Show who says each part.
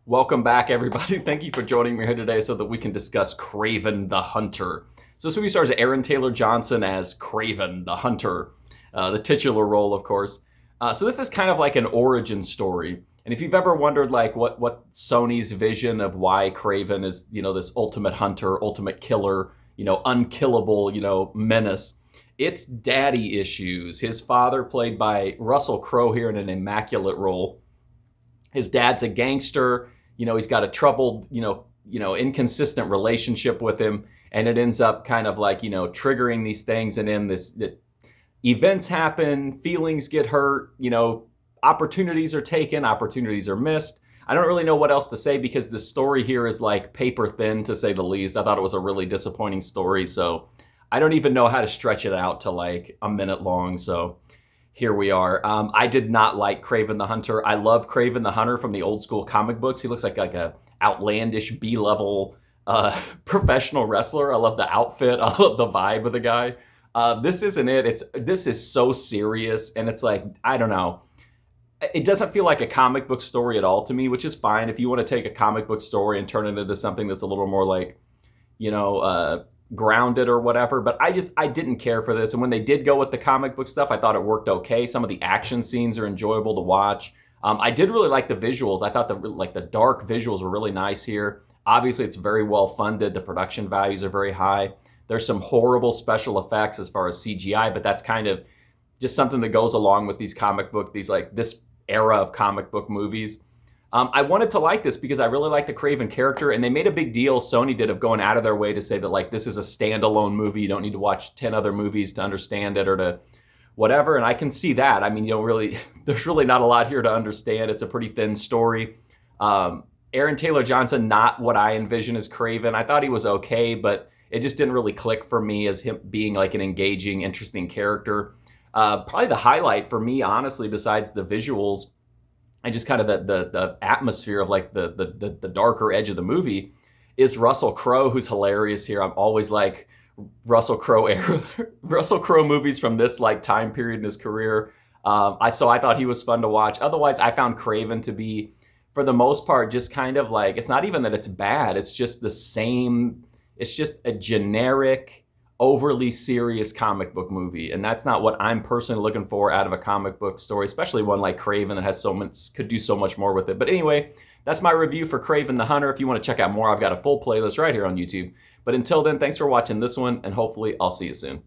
Speaker 1: Welcome back, everybody. Thank you for joining me here today so that we can discuss Kraven the Hunter. So this movie stars Aaron Taylor Johnson as Kraven the Hunter, the titular role, of course. So this is kind of like an origin story. And if you've ever wondered, like, what Sony's vision of why Kraven is, this ultimate hunter, ultimate killer, unkillable, menace, it's daddy issues. His father, played by Russell Crowe here in an immaculate role. His dad's a gangster. He's got a troubled, inconsistent relationship with him, and it ends up kind of like, triggering these things, and then events happen, feelings get hurt, opportunities are taken, opportunities are missed. I don't really know what else to say because the story here is like paper thin, to say the least. I thought it was a really disappointing story, so I don't even know how to stretch it out to like a minute long, so here we are. I did not like Kraven the Hunter. I love Kraven the Hunter from the old school comic books. He looks like a outlandish B-level professional wrestler. I love the outfit. I love the vibe of the guy. This isn't it. This is so serious, and it's like, I don't know. It doesn't feel like a comic book story at all to me, which is fine. If you want to take a comic book story and turn it into something that's a little more like, grounded or whatever, but I didn't care for this. And when they did go with the comic book stuff, I thought it worked okay. Some of the action scenes are enjoyable to watch. I did really like the visuals. I thought the dark visuals were really nice here. Obviously, it's very well funded. The production values are very high. There's some horrible special effects as far as CGI, but that's kind of just something that goes along with these comic book, this era of comic book movies. I wanted to like this because I really like the Kraven character, and they made a big deal, Sony did, of going out of their way to say that, like, this is a standalone movie. You don't need to watch 10 other movies to understand it or to whatever, and I can see that. I mean, there's really not a lot here to understand. It's a pretty thin story. Aaron Taylor Johnson, not what I envision as Kraven. I thought he was okay, but it just didn't really click for me as him being like an engaging, interesting character. Probably the highlight for me, honestly, besides the visuals and just kind of the atmosphere of like the darker edge of the movie, is Russell Crowe, who's hilarious here. I'm always like Russell Crowe movies from this like time period in his career. I thought he was fun to watch. Otherwise, I found Kraven to be, for the most part, just kind of like, it's not even that it's bad. It's just the same. It's just a generic, overly serious comic book movie, and that's not what I'm personally looking for out of a comic book story, especially one like Kraven that has could do so much more with it. But anyway, that's my review for Kraven the Hunter. If you want to check out more, I've got a full playlist right here on YouTube. But until then, thanks for watching this one, and hopefully I'll see you soon.